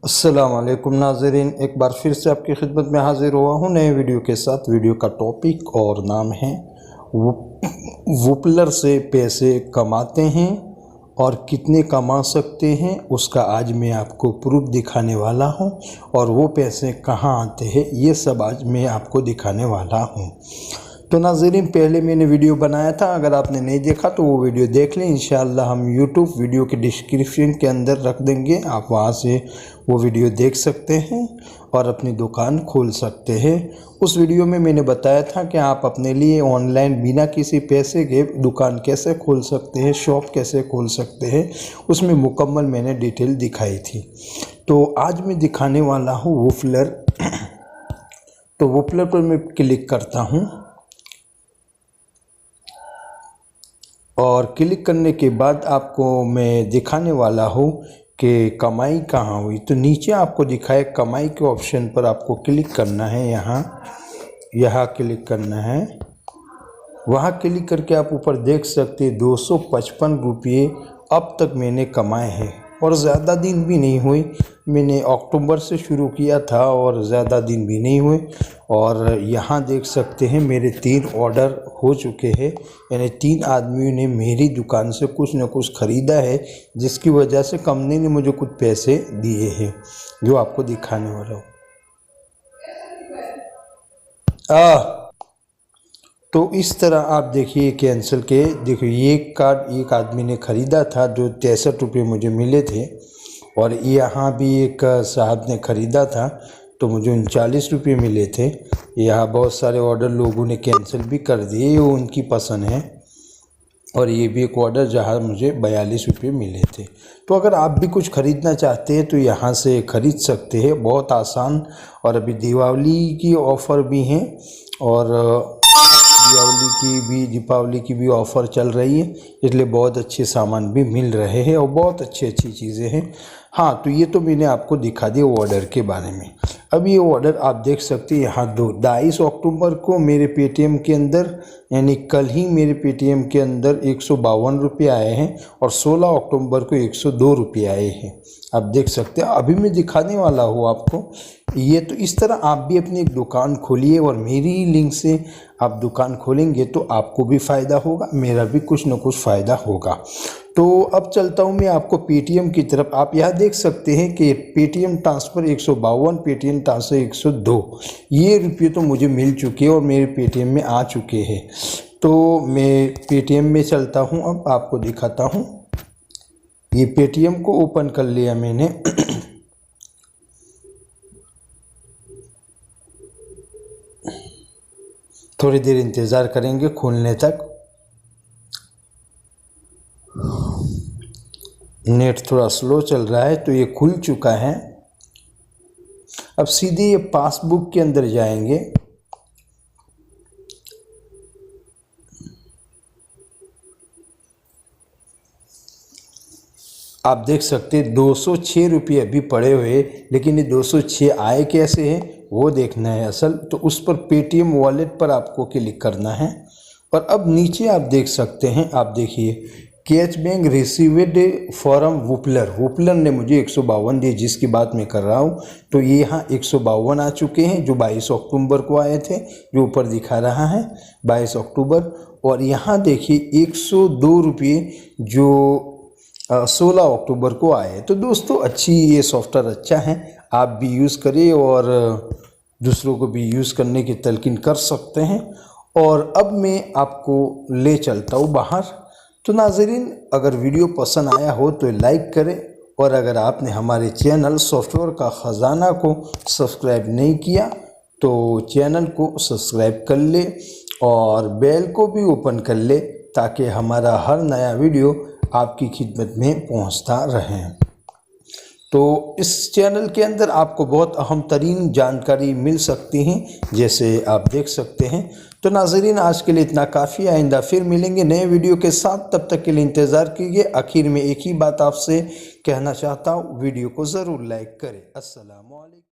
अस्सलाम वालेकुम नाज़रीन, एक बार फिर से आपकी खिदमत में हाज़िर हुआ हूँ नए वीडियो के साथ। वीडियो का टॉपिक और नाम है वुपलर से पैसे कमाते हैं और कितने कमा सकते हैं, उसका आज मैं आपको प्रूफ दिखाने वाला हूँ। और वो पैसे कहाँ आते हैं ये सब आज मैं आपको दिखाने वाला हूँ। तो नाज़रीन, पहले मैंने वीडियो बनाया था, अगर आपने नहीं देखा तो वो वीडियो देख लें। इंशाअल्लाह हम यूट्यूब वीडियो के डिस्क्रिप्शन के अंदर रख देंगे, आप वहाँ से वो वीडियो देख सकते हैं और अपनी दुकान खोल सकते हैं। उस वीडियो में मैंने बताया था कि आप अपने लिए ऑनलाइन बिना किसी पैसे के दुकान कैसे खोल सकते हैं, शॉप कैसे खोल सकते हैं, उसमें मुकम्मल मैंने डिटेल दिखाई थी। तो आज मैं दिखाने वाला हूँ वुपलर। तो वुपलर पर मैं क्लिक करता हूँ और क्लिक करने के बाद आपको मैं दिखाने वाला हूँ कि कमाई कहाँ हुई। तो नीचे आपको दिखाए कमाई के ऑप्शन पर आपको क्लिक करना है, यहाँ क्लिक करना है। वहाँ क्लिक करके आप ऊपर देख सकते हैं 255 रुपये अब तक मैंने कमाए हैं और ज़्यादा दिन भी नहीं हुए। मैंने अक्टूबर से शुरू किया था और ज़्यादा दिन भी नहीं हुए। और यहाँ देख सकते हैं मेरे 3 ऑर्डर हो चुके हैं, यानी 3 आदमियों ने मेरी दुकान से कुछ न कुछ ख़रीदा है, जिसकी वजह से कंपनी ने मुझे कुछ पैसे दिए हैं, जो आपको दिखाने वाला हूँ। तो इस तरह आप देखिए कैंसिल के, देखिए ये कार्ड एक आदमी ने ख़रीदा था जो 63 रुपये मुझे मिले थे, और यहाँ भी एक साहब ने ख़रीदा था तो मुझे 39 रुपये मिले थे। यहाँ बहुत सारे ऑर्डर लोगों ने कैंसिल भी कर दिए, ये उनकी पसंद है। और ये भी एक ऑर्डर जहाँ मुझे 42 रुपये मिले थे। तो अगर आप भी कुछ ख़रीदना चाहते हैं तो यहाँ से ख़रीद सकते हैं, बहुत आसान। और अभी दीपावली की ऑफ़र भी हैं और दीपावली की भी ऑफ़र चल रही है, इसलिए बहुत अच्छे सामान भी मिल रहे हैं और बहुत अच्छी चीज़ें हैं। हाँ, तो ये तो मैंने आपको दिखा दिया ऑर्डर के बारे में। अब ये ऑर्डर आप देख सकते हैं यहाँ 22 अक्टूबर को मेरे पेटीएम के अंदर, यानी कल ही मेरे पेटीएम के अंदर 152 रुपये आए हैं और 16 अक्टूबर को 102 रुपये आए हैं। आप देख सकते हैं, अभी मैं दिखाने वाला हूँ आपको ये। तो इस तरह आप भी अपनी एक दुकान खोलिए और मेरी लिंक से आप दुकान खोलेंगे तो आपको भी फ़ायदा होगा, मेरा भी कुछ न कुछ फ़ायदा होगा। तो अब चलता हूँ मैं आपको पेटीएम की तरफ। आप यहाँ देख सकते हैं कि पेटीएम ट्रांसफ़र 152, पेटीएम ट्रांसफ़र 102, ये रुपये तो मुझे मिल चुके हैं और मेरे पेटीएम में आ चुके हैं। तो मैं पेटीएम में चलता हूँ, अब आपको दिखाता हूँ। ये पेटीएम को ओपन कर लिया मैंने। थोड़ी देर इंतज़ार करेंगे खुलने तक, नेट थोड़ा स्लो चल रहा है। तो ये खुल चुका है। अब सीधे ये पासबुक के अंदर जाएंगे। आप देख सकते हैं 206 रुपये अभी पड़े हुए, लेकिन ये 206 आए कैसे हैं वो देखना है असल। तो उस पर पेटीएम वॉलेट पर आपको क्लिक करना है। और अब नीचे आप देख सकते हैं, आप देखिए कैच बैंक रिसीव्ड फॉरम वुपलर ने मुझे 152 दिए, जिसकी बात मैं कर रहा हूँ। तो ये यहाँ 152 आ चुके हैं जो 22 अक्टूबर को आए थे, जो ऊपर दिखा रहा है 22 अक्टूबर। और यहाँ देखिए 102 रुपये जो 16 अक्टूबर को आए। तो दोस्तों अच्छी, ये सॉफ्टवेयर अच्छा है, आप भी यूज़ करिए और दूसरों को भी यूज़ करने की तलकीन कर सकते हैं। और अब मैं आपको ले चलता हूँ बाहर। तो नाज़रीन, अगर वीडियो पसंद आया हो तो लाइक करें, और अगर आपने हमारे चैनल सॉफ्टवेयर का ख़जाना को सब्सक्राइब नहीं किया तो चैनल को सब्सक्राइब कर ले और बेल को भी ओपन कर ले, ताकि हमारा हर नया वीडियो आपकी खिदमत में पहुंचता रहे। तो इस चैनल के अंदर आपको बहुत अहम तरीन जानकारी मिल सकती हैं, जैसे आप देख सकते हैं। तो नाज़रीन, आज के लिए इतना काफ़ी, आइंदा फिर मिलेंगे नए वीडियो के साथ, तब तक के लिए इंतज़ार कीजिए। आखिर में एक ही बात आपसे कहना चाहता हूँ, वीडियो को ज़रूर लाइक करें। अस्सलाम वालेकुम।